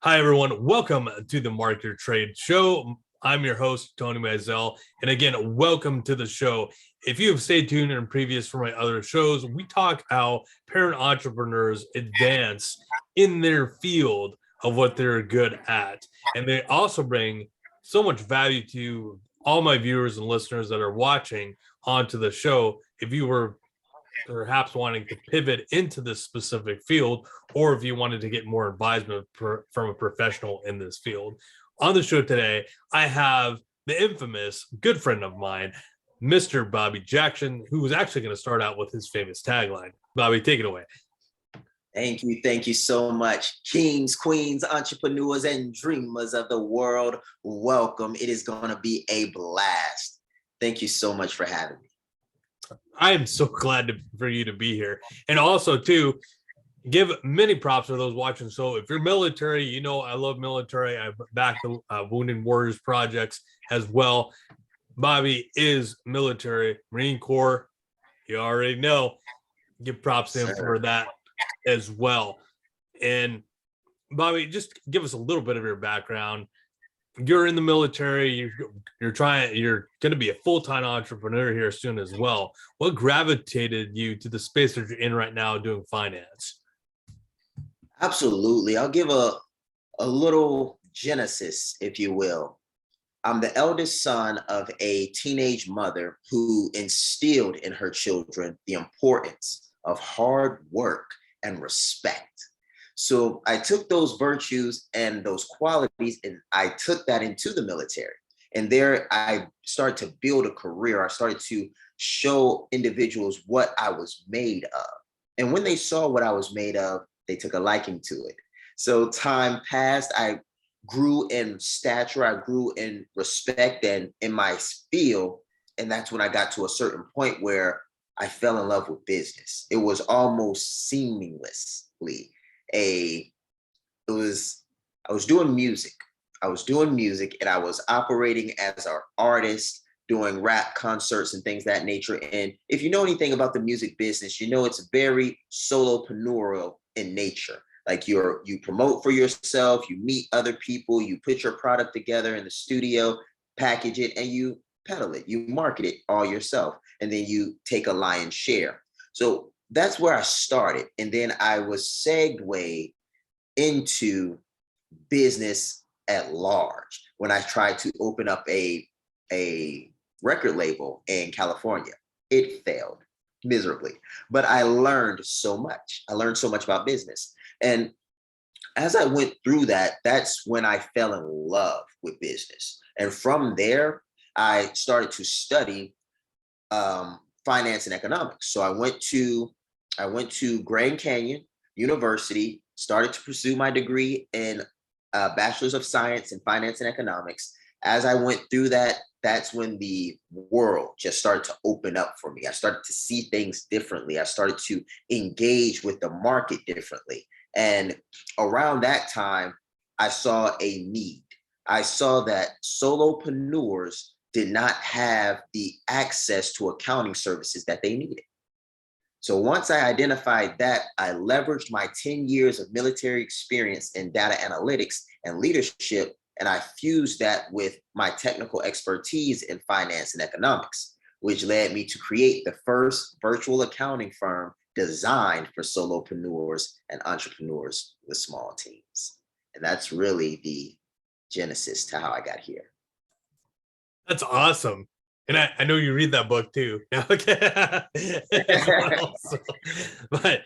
Hi, everyone. Welcome to the Mark Your Trade Show. I'm your host, Tony Mizell. And again, welcome to the show. If you have stayed tuned in previous for my other shows, we talk how parent entrepreneurs advance in their field of what they're good at. And they also bring so much value to all my viewers and listeners that are watching onto the show. If you were perhaps wanting to pivot into this specific field, or if you wanted to get more advisement from a professional in this field. On the show today, I have the infamous good friend of mine, Mr. Bobby Jackson, who is actually going to start out with his famous tagline. Bobby, take it away. Thank you. Thank you so much. Kings, queens, entrepreneurs, and dreamers of the world, welcome. It is going to be a blast. Thank you so much for having me. I am so glad for you to be here. And also, too, give many props to those watching. So if you're military, you know I love military. I back the Wounded Warriors projects as well. Bobby is military, Marine Corps. You already know. Give props to him for that as well. And Bobby, just give us a little bit of your background. You're in the military. You're going to be a full-time entrepreneur here soon as well. What gravitated you to the space that you're in right now doing finance? Absolutely. I'll give a little genesis, if you will. I'm the eldest son of a teenage mother who instilled in her children the importance of hard work and respect. So I took those virtues and those qualities and I took that into the military. And there I started to build a career. I started to show individuals what I was made of. And when they saw what I was made of, they took a liking to it. So time passed. I grew in stature. I grew in respect and in my field. And that's when I got to a certain point where I fell in love with business. It was almost seamlessly I was doing music. I was doing music and I was operating as an artist, doing rap concerts and things that nature. And if you know anything about the music business, you know it's very solopreneurial in nature. Like you promote for yourself, you meet other people, you put your product together in the studio, package it, and you peddle it, you market it all yourself, and then you take a lion's share. So that's where I started. And then I was segued into business at large when I tried to open up a record label in California. It failed miserably, but I learned so much. I learned so much about business. And as I went through that, that's when I fell in love with business. And from there, I started to study finance and economics. So I went to Grand Canyon University, started to pursue my degree in Bachelor's of Science in Finance and Economics. As I went through that, that's when the world just started to open up for me. I started to see things differently. I started to engage with the market differently. And around that time, I saw a need. I saw that solopreneurs did not have the access to accounting services that they needed. So once I identified that, I leveraged my 10 years of military experience in data analytics and leadership, and I fused that with my technical expertise in finance and economics, which led me to create the first virtual accounting firm designed for solopreneurs and entrepreneurs with small teams. And that's really the genesis to how I got here. That's awesome. And I know you read that book too. But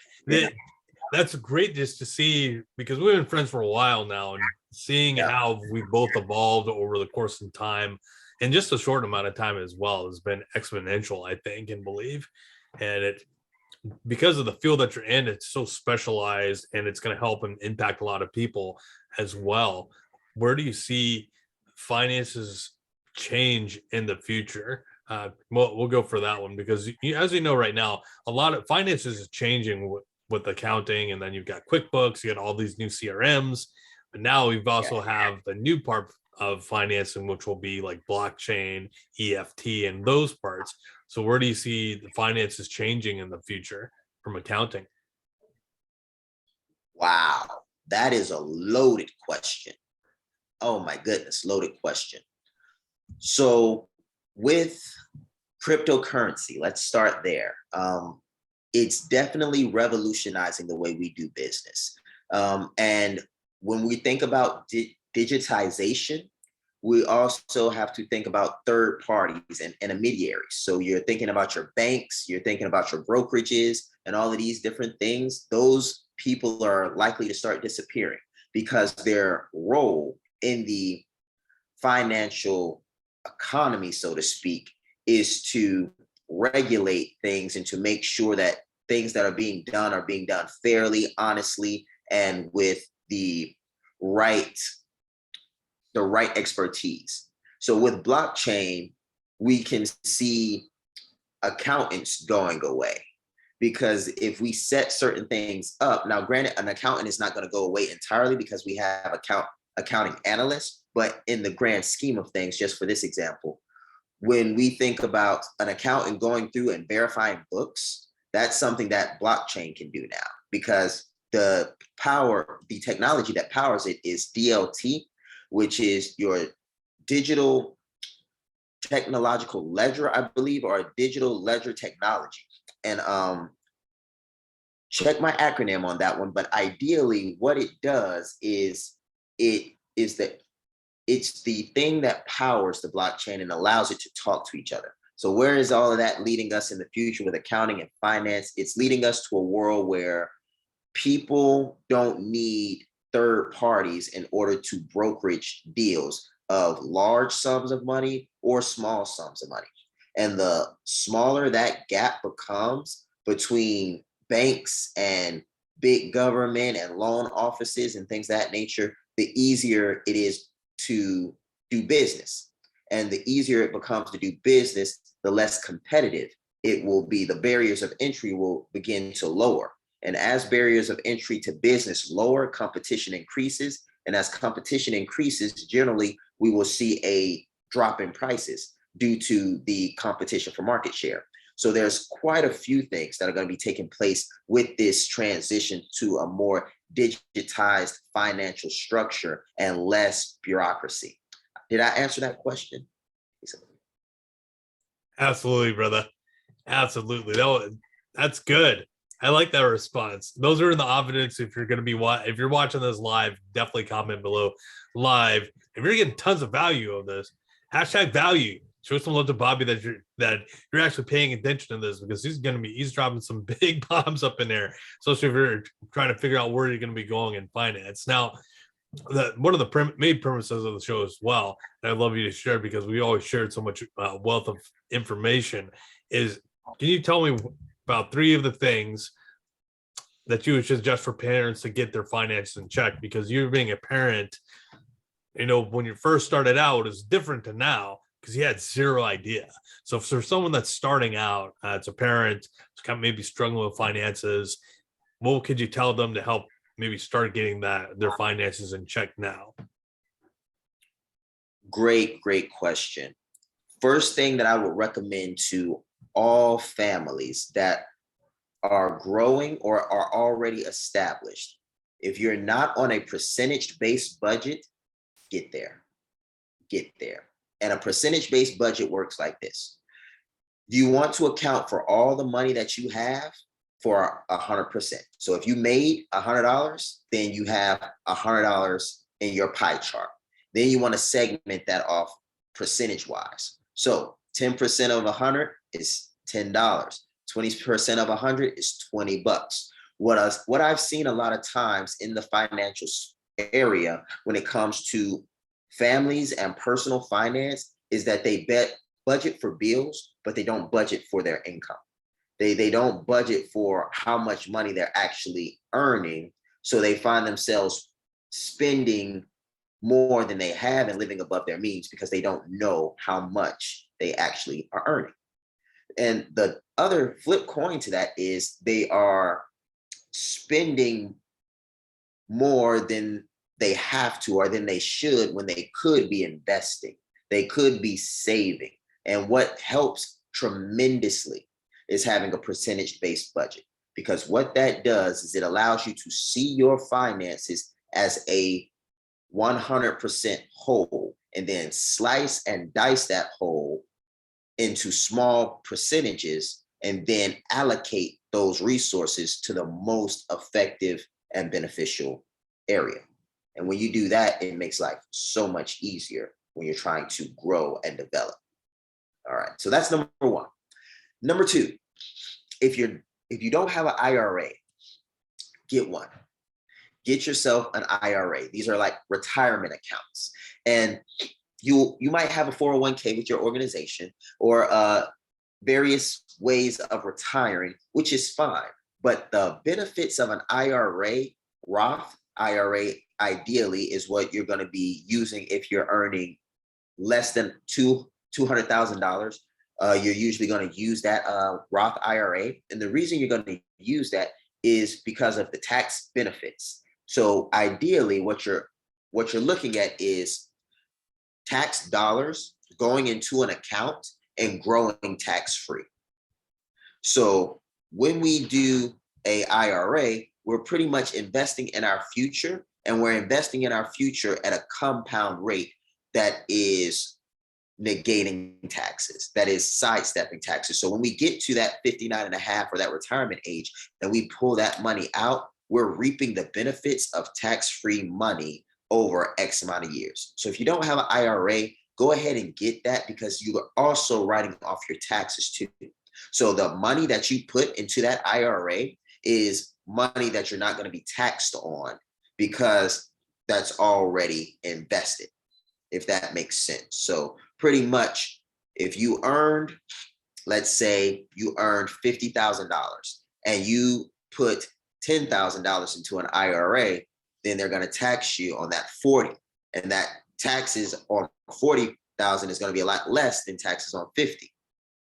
that's great just to see, because we've been friends for a while now, and seeing how we both evolved over the course of time and just a short amount of time as well has been exponential, I think and believe. And it, because of the field that you're in, it's so specialized and it's going to help and impact a lot of people as well. Where do you see finances change in the future? We'll go for that one, because as you know right now, a lot of finances is changing with accounting, and then you've got QuickBooks, you got all these new CRMs, but now we've also have the new part of financing, which will be like blockchain, EFT, and those parts. So where do you see the finances changing in the future from accounting? Wow. That is a loaded question. Oh my goodness, loaded question. So with cryptocurrency, let's start there. It's definitely revolutionizing the way we do business. And when we think about digitization, we also have to think about third parties and intermediaries. So you're thinking about your banks, you're thinking about your brokerages, and all of these different things. Those people are likely to start disappearing because their role in the financial economy, so to speak, is to regulate things and to make sure that things that are being done fairly, honestly, and with right the right expertise. So with blockchain, we can see accountants going away because if we set certain things up, now granted, an accountant is not going to go away entirely because we have accounting analysts, but in the grand scheme of things, just for this example, when we think about an accountant going through and verifying books, that's something that blockchain can do now because the technology that powers it is DLT, which is your digital technological ledger, I believe, or a digital ledger technology. And check my acronym on that one. But ideally, what it does is it's the thing that powers the blockchain and allows it to talk to each other. So where is all of that leading us in the future with accounting and finance? It's leading us to a world where people don't need third parties in order to brokerage deals of large sums of money or small sums of money. And the smaller that gap becomes between banks and big government and loan offices and things of that nature, the easier it is to do business. And the easier it becomes to do business, the less competitive it will be. The barriers of entry will begin to lower. And as barriers of entry to business lower, competition increases. And as competition increases, generally, we will see a drop in prices due to the competition for market share. So there's quite a few things that are going to be taking place with this transition to a more digitized financial structure and less bureaucracy. Did I answer that question? Absolutely, brother. Absolutely. That's good. I like that response. Those are in the evidence. If you're going to be if you're watching this live, definitely comment below live. If you're getting tons of value of this, hashtag value. Show some love to Bobby that you're actually paying attention to this because he's dropping some big bombs up in there, especially if you're trying to figure out where you're going to be going in finance. Now, one of the main premises of the show as well, and I'd love you to share because we always shared so much wealth of information, is can you tell me about 3 of the things that you would suggest for parents to get their finances in check? Because you being a parent, when you first started out is different to now because you had zero idea. So if there's someone that's starting out as a parent, kind of maybe struggling with finances, what could you tell them to help maybe start getting their finances in check now? Great question. First thing that I would recommend to all families that are growing or are already established, if you're not on a percentage-based budget, get there. And a percentage-based budget works like this. You want to account for all the money that you have for 100%. So if you made $100, then you have $100 in your pie chart. Then you want to segment that off percentage-wise. So 10% of 100 is $10. 20% of 100 is $20. What I've seen a lot of times in the financial area when it comes to families and personal finance is that they budget for bills, but they don't budget for their income. They don't budget for how much money they're actually earning. So they find themselves spending more than they have and living above their means because they don't know how much they actually are earning. And the other flip coin to that is they are spending more than they have to or than they should when they could be investing. They could be saving. And what helps tremendously is having a percentage-based budget, because what that does is it allows you to see your finances as a 100% whole, and then slice and dice that whole into small percentages, and then allocate those resources to the most effective and beneficial area. And when you do that, it makes life so much easier when you're trying to grow and develop. All right, so that's number one. Number two, if you don't have an IRA, get one. Get yourself an IRA. These are like retirement accounts. And you might have a 401k with your organization, or various ways of retiring, which is fine. But the benefits of an IRA, Roth IRA, ideally is what you're going to be using if you're earning less than $200,000. You're usually going to use that Roth IRA. And the reason you're going to use that is because of the tax benefits. So ideally, what you're looking at is tax dollars going into an account and growing tax-free. So when we do a IRA, we're pretty much investing in our future, and we're investing in our future at a compound rate that is negating taxes, that is sidestepping taxes. So when we get to that 59 and a half or that retirement age, and we pull that money out, we're reaping the benefits of tax-free money over X amount of years. So if you don't have an IRA, go ahead and get that, because you are also writing off your taxes too. So the money that you put into that IRA is money that you're not going to be taxed on, because that's already invested, if that makes sense. So pretty much, if you earned, let's say you earned $50,000 and you put $10,000 into an IRA, then they're going to tax you on that 40, and that taxes on 40,000 is going to be a lot less than taxes on 50.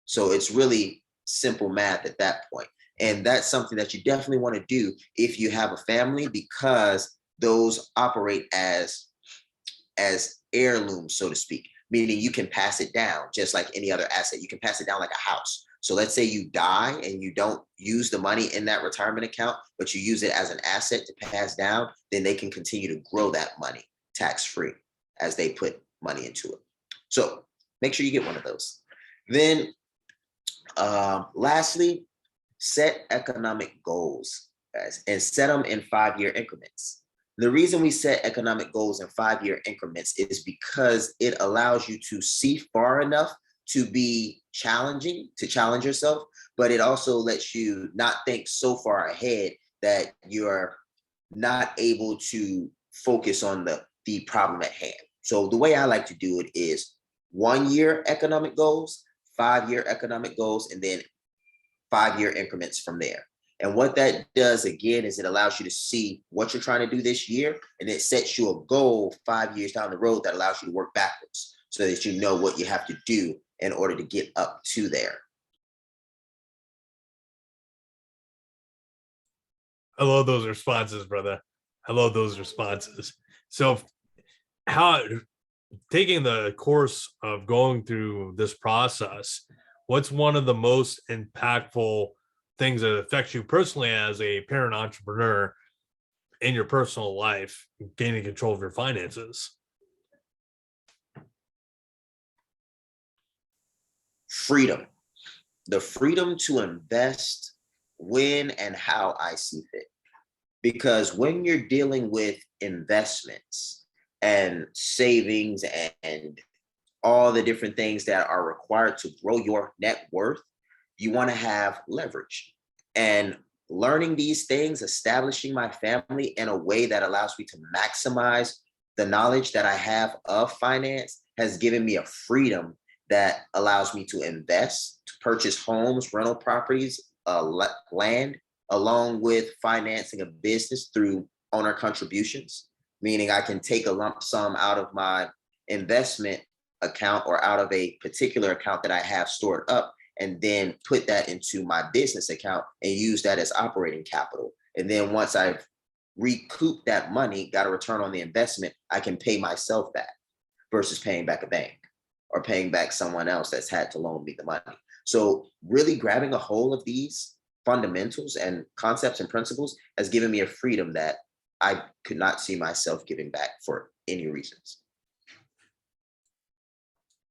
So it's really simple math at that point. And that's something that you definitely want to do if you have a family, because those operate as heirlooms, so to speak, meaning you can pass it down just like any other asset. You can pass it down like a house. So let's say you die and you don't use the money in that retirement account, but you use it as an asset to pass down, then they can continue to grow that money tax-free as they put money into it. So make sure you get one of those. Then lastly, set economic goals, guys, and set them in 5-year increments. The reason we set economic goals in 5-year increments is because it allows you to see far enough to be challenging, to challenge yourself, but it also lets you not think so far ahead that you're not able to focus on the problem at hand. So the way I like to do it is 1-year economic goals, 5-year economic goals, and then 5-year increments from there. And what that does, again, is it allows you to see what you're trying to do this year, and it sets you a goal 5 years down the road that allows you to work backwards so that you know what you have to do in order to get up to there. I love those responses, brother. I love those responses. So how, taking the course of going through this process, what's one of the most impactful things that affects you personally as a parent entrepreneur in your personal life, gaining control of your finances? Freedom. The freedom to invest when and how I see fit. Because when you're dealing with investments and savings and all the different things that are required to grow your net worth, you want to have leverage. And learning these things, establishing my family in a way that allows me to maximize the knowledge that I have of finance has given me a freedom that allows me to invest, to purchase homes, rental properties, land, along with financing a business through owner contributions, meaning I can take a lump sum out of my investment account or out of a particular account that I have stored up, and then put that into my business account and use that as operating capital. And then once I've recouped that money, got a return on the investment, I can pay myself back versus paying back a bank or paying back someone else that's had to loan me the money. So really grabbing a hold of these fundamentals and concepts and principles has given me a freedom that I could not see myself giving back for any reasons.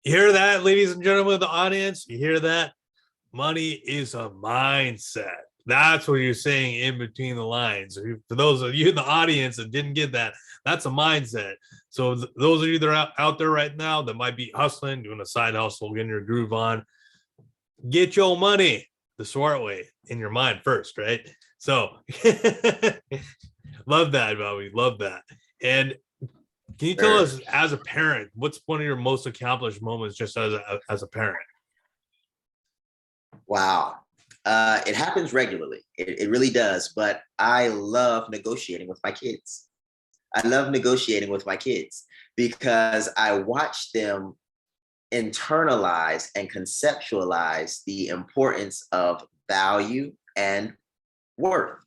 You hear that, ladies and gentlemen of the audience? You hear that? Money is a mindset. That's what you're saying in between the lines. For those of you in the audience that didn't get that, that's a mindset. So those of you that are out there right now that might be hustling, doing a side hustle, getting your groove on, get your money the smart way in your mind first, right? So love that, Bobby. Love that. And can you tell us, as a parent, what's one of your most accomplished moments just as a parent? Wow. It happens regularly. It really does. But I love negotiating with my kids. I love negotiating with my kids because I watch them internalize and conceptualize the importance of value and worth.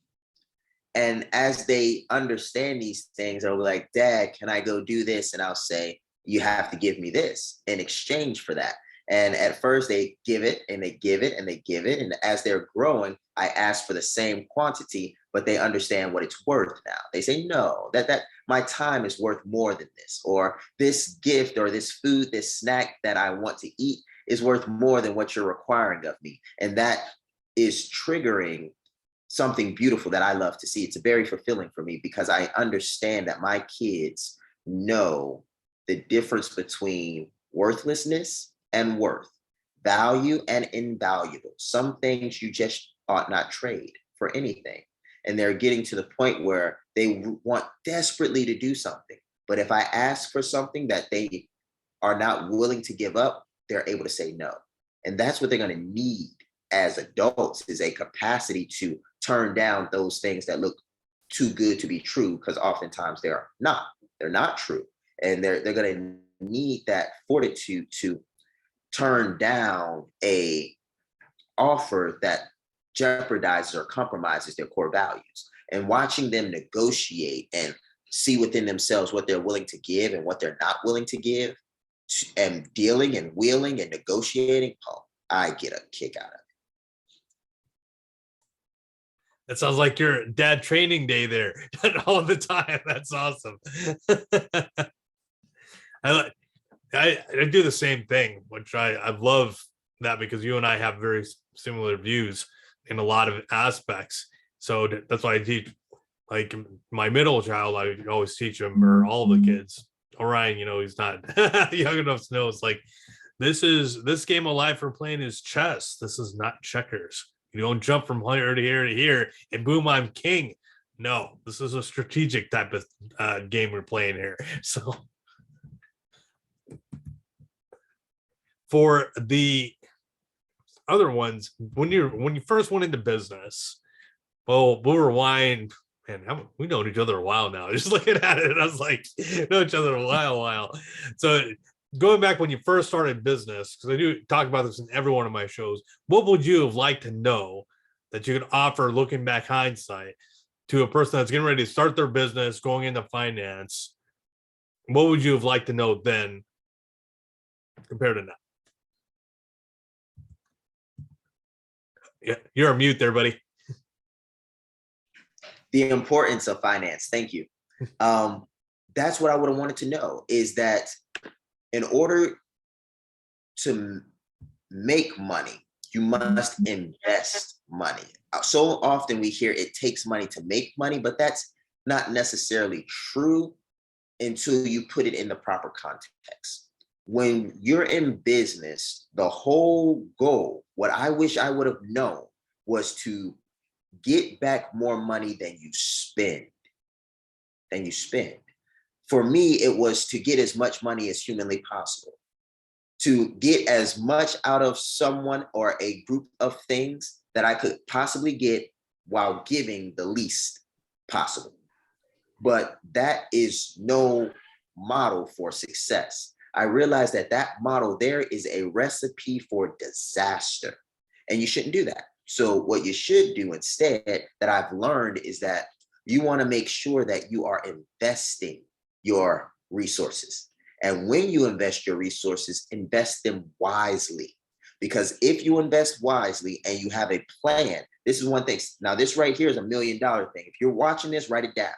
And as they understand these things, they'll be like, Dad, can I go do this? And I'll say, you have to give me this in exchange for that. And at first they give it and they give it and they give it. And as they're growing, I ask for the same quantity, but they understand what it's worth now. They say, no, that my time is worth more than this, or this gift or this food, this snack that I want to eat is worth more than what you're requiring of me. And that is triggering something beautiful that I love to see. It's very fulfilling for me because I understand that my kids know the difference between worthlessness and worth, value and invaluable. Some things you just ought not trade for anything. And they're getting to the point where they want desperately to do something. But if I ask for something that they are not willing to give up, they're able to say no. And that's what they're going to need as adults, is a capacity to turn down those things that look too good to be true, because oftentimes they're not true. And they're going to need that fortitude to turn down a offer that jeopardizes or compromises their core values. And watching them negotiate and see within themselves what they're willing to give and what they're not willing to give, and dealing and wheeling and negotiating, oh, I get a kick out of it. That sounds like your dad training day there all the time. That's awesome. I do the same thing, which I love that, because you and I have very similar views in a lot of aspects. So that's why I teach, like, my middle child, I always teach him, or all the kids. Orion, he's not young enough to know, it's like, this game of life we're playing is chess. This is not checkers. You don't jump from here to here to here and boom, I'm king. No, this is a strategic type of game we're playing here. So for the other ones, when you first went into business, well, we'll rewind. Man, we know each other a while now. Just looking at it, I was like, know each other a while. So going back when you first started business, because I do talk about this in every one of my shows, what would you have liked to know that you could offer, looking back hindsight, to a person that's getting ready to start their business, going into finance? What would you have liked to know then compared to now? Yeah, you're on mute there, buddy. The importance of finance. Thank you. That's what I would have wanted to know, is that in order to make money, you must invest money. So often we hear it takes money to make money, but that's not necessarily true until you put it in the proper context. When you're in business, the whole goal, what I wish I would have known, was to get back more money than you spend. For me, it was to get as much money as humanly possible, to get as much out of someone or a group of things that I could possibly get while giving the least possible. But that is no model for success. I realized that model there is a recipe for disaster, and you shouldn't do that. So what you should do instead, that I've learned, is that you want to make sure that you are investing your resources. And when you invest your resources, invest them wisely. Because if you invest wisely and you have a plan, this is one thing. Now, this right here is $1 million thing. If you're watching this, write it down.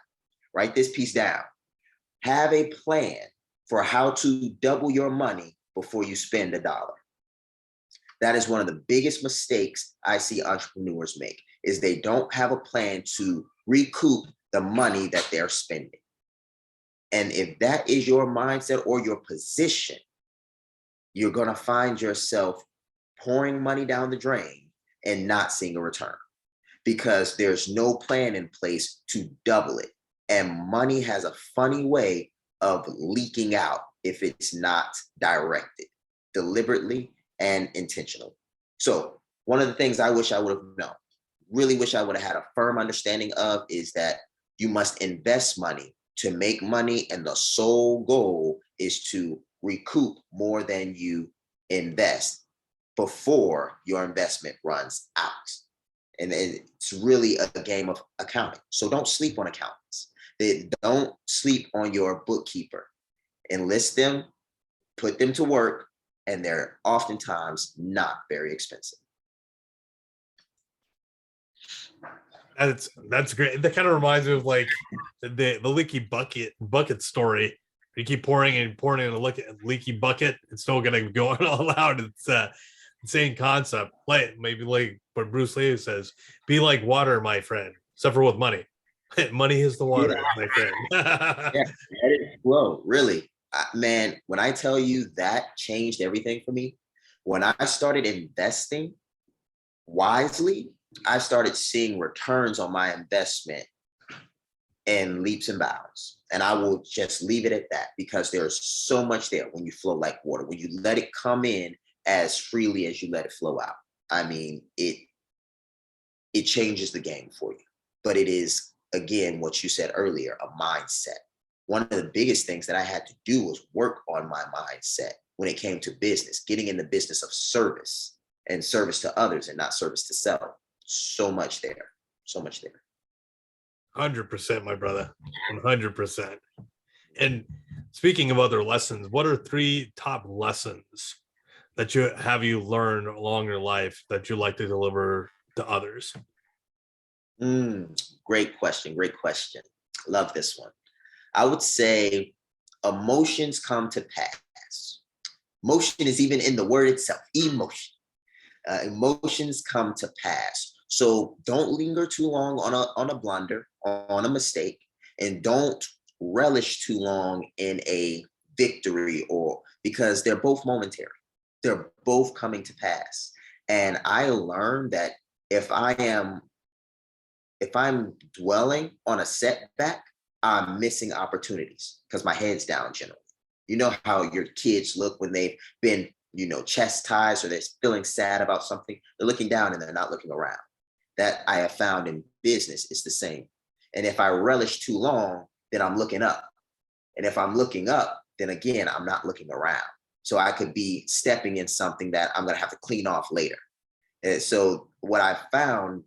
Write this piece down. Have a plan for how to double your money before you spend a dollar. That is one of the biggest mistakes I see entrepreneurs make, is they don't have a plan to recoup the money that they're spending. And if that is your mindset or your position, you're going to find yourself pouring money down the drain and not seeing a return, because there's no plan in place to double it. And money has a funny way of leaking out if it's not directed deliberately and intentionally. So one of the things I wish I would have known, really wish I would have had a firm understanding of, is that you must invest money to make money. And the sole goal is to recoup more than you invest before your investment runs out. And it's really a game of accounting. So don't sleep on accountants. Don't sleep on your bookkeeper. Enlist them, put them to work, and they're oftentimes not very expensive. That's great. That kind of reminds me of like the leaky bucket story. You keep pouring and pouring in a leaky bucket, it's still gonna go on all out. It's same concept. Like maybe like what Bruce Lee says, be like water, my friend. Suffer with money. Money is the water, my friend. Yeah, let it flow. Really, man. When I tell you that changed everything for me, when I started investing wisely, I started seeing returns on my investment in leaps and bounds. And I will just leave it at that, because there's so much there when you flow like water, when you let it come in as freely as you let it flow out. I mean, it changes the game for you. But it is, again, what you said earlier, a mindset. One of the biggest things that I had to do was work on my mindset when it came to business, getting in the business of service, and service to others and not service to self. So much there. So much there. 100%, my brother. 100%. And speaking of other lessons, what are 3 top lessons that you learned along your life that you like to deliver to others? Great question. Great question. Love this one. I would say emotions come to pass. Motion is even in the word itself, emotion. Emotions come to pass. So don't linger too long on a blunder, on a mistake, and don't relish too long in a victory, or because they're both momentary. They're both coming to pass. And I learned that if I'm dwelling on a setback, I'm missing opportunities because my head's down generally. You know how your kids look when they've been, chastised, or they're feeling sad about something. They're looking down and they're not looking around. That I have found in business is the same. And if I relish too long, then I'm looking up. And if I'm looking up, then again, I'm not looking around. So I could be stepping in something that I'm going to have to clean off later. And so what I found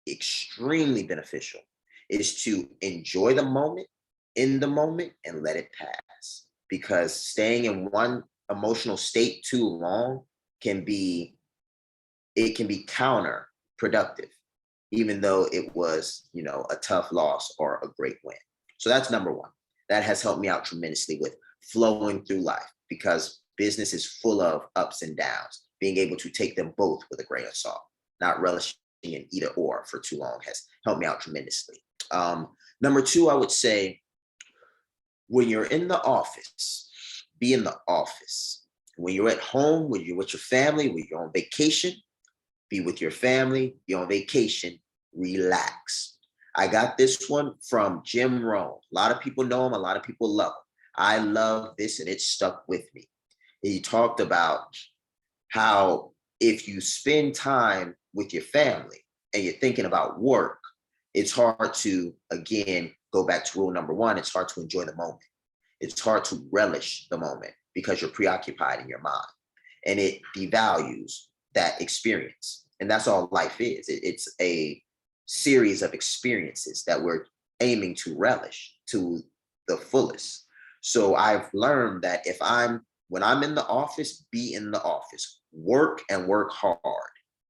extremely beneficial is to enjoy the moment, in the moment, and let it pass. Because staying in one emotional state too long can be counterproductive, even though it was, a tough loss or a great win. So that's number one. That has helped me out tremendously with flowing through life, because business is full of ups and downs. Being able to take them both with a grain of salt, not relishing in either or for too long, has helped me out tremendously. Number two, I would say, when you're in the office, be in the office. When you're at home, when you're with your family, when you're on vacation, be with your family, be on vacation, relax. I got this one from Jim Rohn. A lot of people know him, a lot of people love him. I love this, and it stuck with me. He talked about how if you spend time with your family and you're thinking about work, it's hard to, again, go back to rule number one, it's hard to enjoy the moment. It's hard to relish the moment because you're preoccupied in your mind, and it devalues that experience. And that's all life is. It's a series of experiences that we're aiming to relish to the fullest. So I've learned that when I'm in the office, be in the office, work and work hard,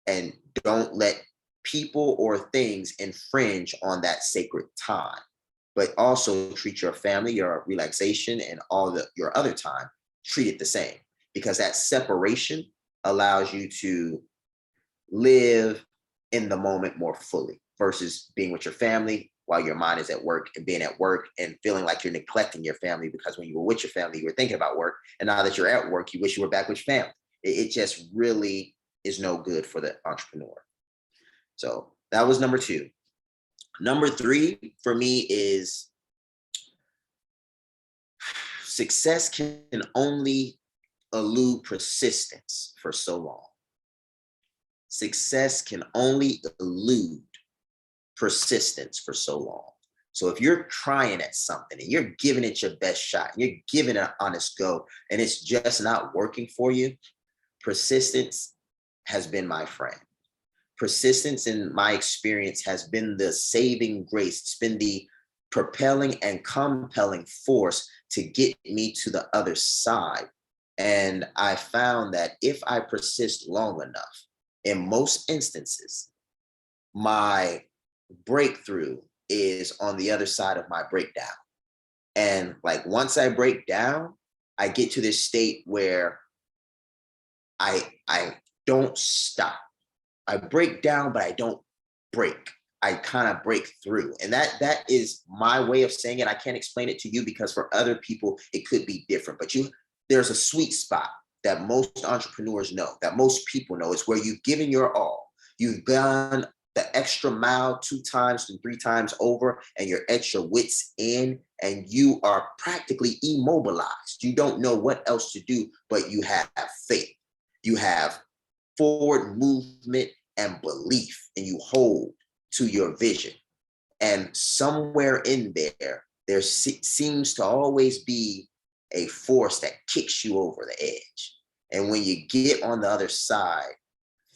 and don't let people or things infringe on that sacred time. but also treat your family, your relaxation, and your other time, treat it the same, because that separation allows you to live in the moment more fully versus being with your family while your mind is at work, and being at work and feeling like you're neglecting your family, because when you were with your family, you were thinking about work. And now that you're at work, you wish you were back with your family. It just really is no good for the entrepreneur. So that was number two. Number three for me is success can only elude persistence for so long. Success can only elude persistence for so long. So if you're trying at something and you're giving it your best shot, you're giving it an honest go, and it's just not working for you, persistence has been my friend. Persistence, in my experience, has been the saving grace. It's been the propelling and compelling force to get me to the other side. And I found that if I persist long enough, in most instances, my breakthrough is on the other side of my breakdown. And like once I break down, I get to this state where I don't stop. I break down, but I don't break. I kind of break through. And that is my way of saying it. I can't explain it to you, because for other people it could be different. But there's a sweet spot that most entrepreneurs know, that most people know. It's where you've given your all. You've gone the extra mile 2 times and 3 times over, and you're at your wits' end, and you are practically immobilized. You don't know what else to do, but you have faith. You have forward movement and belief, and you hold to your vision. And somewhere in there seems to always be a force that kicks you over the edge. And when you get on the other side,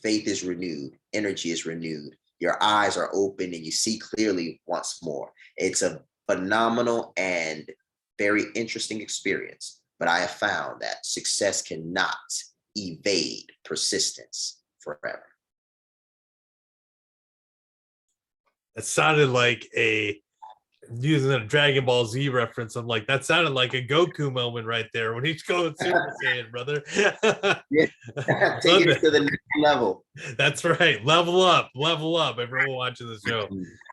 faith is renewed, energy is renewed, your eyes are open, and you see clearly once more. It's a phenomenal and very interesting experience. But I have found that success cannot evade persistence forever. It sounded like using a Dragon Ball Z reference. I'm like, that sounded like a Goku moment right there when he's going Super Saiyan, brother. Yeah. Take it to the next level. That's right. Level up. Everyone watching the show.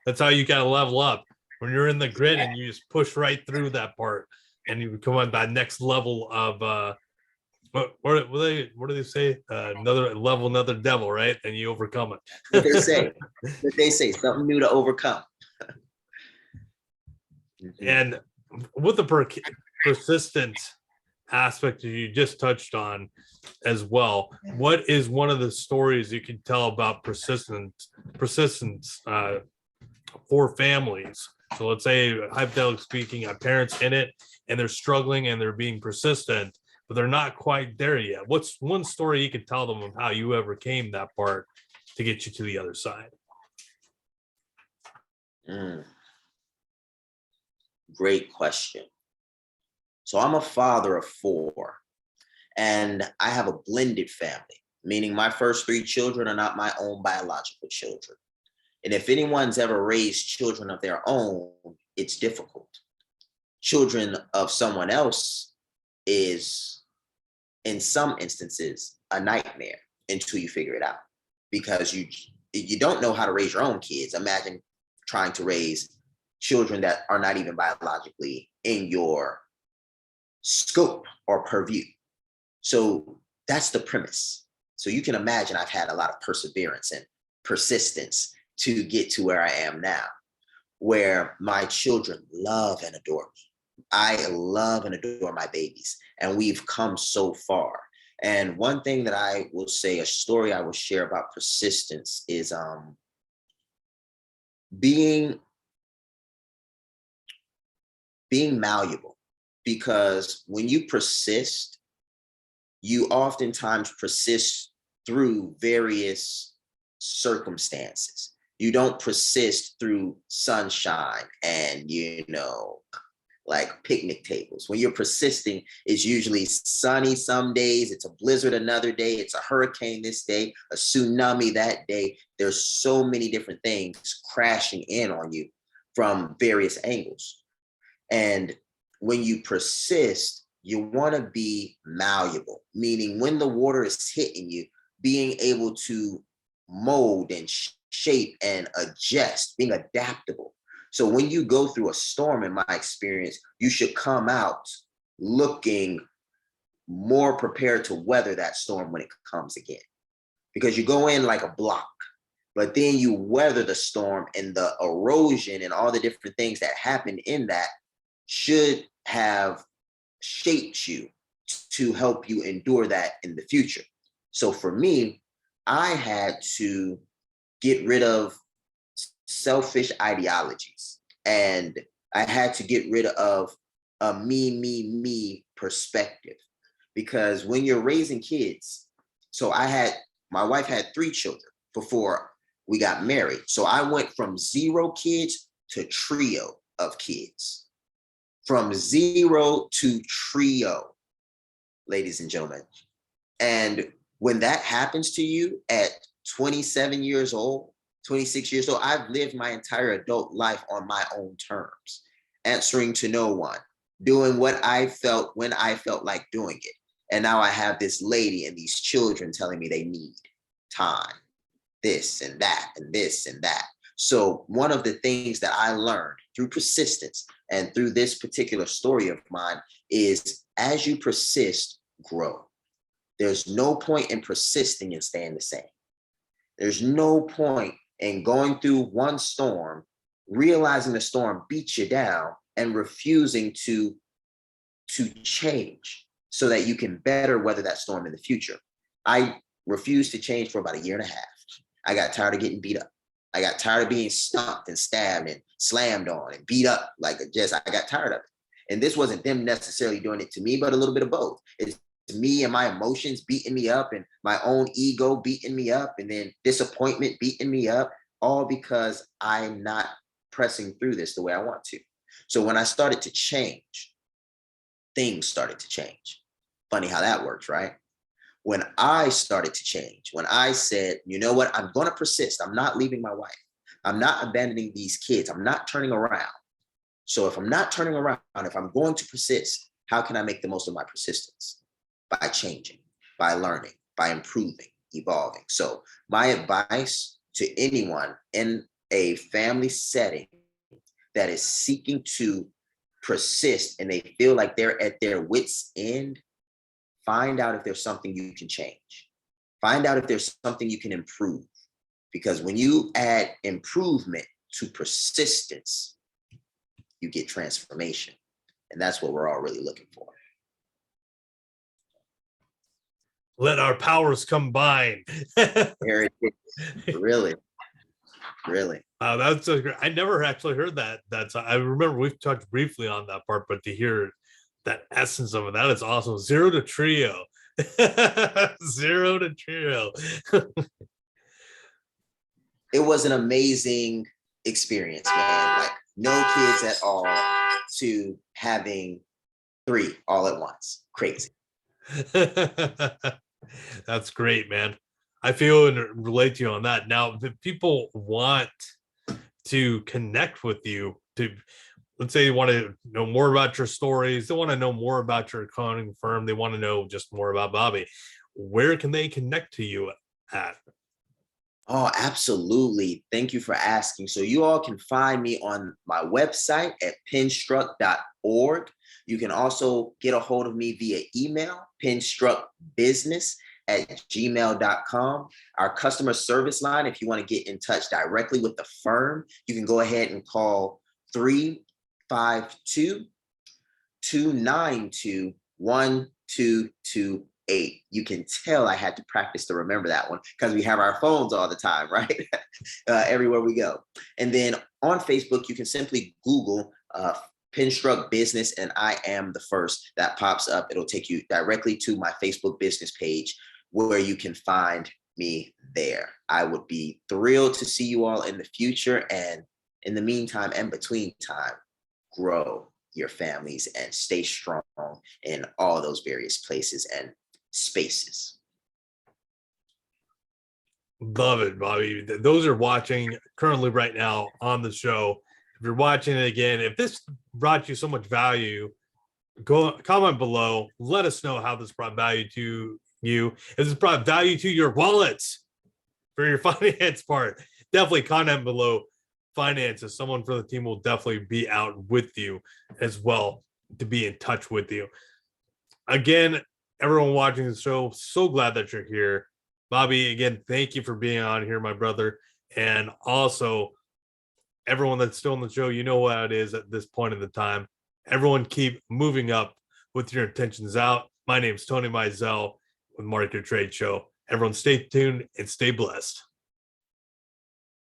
That's how you gotta level up. When you're in the grid and you just push right through that part, and you come on that next level of what do they say? Another level, another devil, right? And you overcome it. What they say, something new to overcome. And with the persistent aspect that you just touched on as well, what is one of the stories you can tell about persistence for families? So let's say, hypothetically speaking, have parents in it and they're struggling and they're being persistent, but they're not quite there yet. What's one story you could tell them of how you overcame that part to get you to the other side? Great question. So I'm a father of 4, and I have a blended family, meaning my first 3 children are not my own biological children. And if anyone's ever raised children of their own, it's difficult. Children of someone else is, in some instances, a nightmare until you figure it out, because you don't know how to raise your own kids. Imagine trying to raise children that are not even biologically in your scope or purview. So that's the premise. So you can imagine I've had a lot of perseverance and persistence to get to where I am now, where my children love and adore me. I love and adore my babies, and we've come so far. And one thing that I will say, a story I will share about persistence, is being malleable. Because when you persist, you oftentimes persist through various circumstances. You don't persist through sunshine and, like picnic tables. When you're persisting, it's usually sunny some days, it's a blizzard another day, it's a hurricane this day, a tsunami that day. There's so many different things crashing in on you. from various angles. And when you persist, you want to be malleable, meaning when the water is hitting you, being able to mold and shape and adjust, being adaptable. So when you go through a storm, in my experience, you should come out looking more prepared to weather that storm when it comes again. Because you go in like a block, but then you weather the storm, and the erosion and all the different things that happen in that should have shaped you to help you endure that in the future. So for me, I had to get rid of selfish ideologies, and I had to get rid of a me perspective. Because when you're raising kids, so my wife had 3 children before we got married. So I went from 0 kids to trio of kids. From 0 to trio, ladies and gentlemen. And when that happens to you at 27 years old, 26 years old, I've lived my entire adult life on my own terms, answering to no one, doing what I felt when I felt like doing it. And now I have this lady and these children telling me they need time, this and that, and this and that. So one of the things that I learned through persistence and through this particular story of mine is, as you persist, grow. There's no point in persisting and staying the same. There's no point in going through one storm, realizing the storm beats you down, and refusing to change so that you can better weather that storm in the future. I refused to change for about 1.5 years. I got tired of getting beat up. I got tired of being stumped and stabbed and slammed on and beat up. I got tired of it. And this wasn't them necessarily doing it to me, but a little bit of both. It's me and my emotions beating me up, and my own ego beating me up, and then disappointment beating me up, all because I'm not pressing through this the way I want to. So when I started to change, things started to change. Funny how that works, right? When I started to change, when I said, you know what, I'm going to persist. I'm not leaving my wife. I'm not abandoning these kids. I'm not turning around. So if I'm not turning around, if I'm going to persist, how can I make the most of my persistence? By changing, by learning, by improving, evolving. So my advice to anyone in a family setting that is seeking to persist and they feel like they're at their wits' end, find out if there's something you can change. Find out if there's something you can improve. Because when you add improvement to persistence, you get transformation. And that's what we're all really looking for. Let our powers combine. There it is. Really. That's great. I never actually heard that. I remember we've talked briefly on that part, but to hear that essence of it, that is awesome. 0 to trio. 0 to trio. It was an amazing experience, man. Like no kids at all to having 3 all at once. Crazy. That's great, man. I feel and relate to you on that. Now, if people want to connect with you, let's say they want to know more about your stories, they want to know more about your accounting firm, they want to know just more about Bobby, where can they connect to you at? Oh, absolutely. Thank you for asking. So you all can find me on my website at penstruck.org. You can also get a hold of me via email, penstruckbusiness@gmail.com. Our customer service line, if you want to get in touch directly with the firm, you can go ahead and call 352-292-1228. You can tell I had to practice to remember that one because we have our phones all the time, right? Everywhere we go. And then on Facebook, you can simply Google Penstruck Business, and I am the first that pops up. It'll take you directly to my Facebook business page where you can find me there. I would be thrilled to see you all in the future. And in the meantime and between time, grow your families and stay strong in all those various places and spaces. Love it, Bobby. Those are watching currently right now on the show. If you're watching it again, if this brought you so much value, go comment below. Let us know how this brought value to you. If this brought value to your wallets for your finance part, definitely comment below. Finances, someone for the team will definitely be out with you as well to be in touch with you. Again, everyone watching the show, so glad that you're here. Bobby, again, thank you for being on here, my brother. And also, everyone that's still on the show, you know what it is at this point in the time. Everyone keep moving up with your intentions out. My name's Tony Mizell with Market Trade Show. Everyone stay tuned and stay blessed.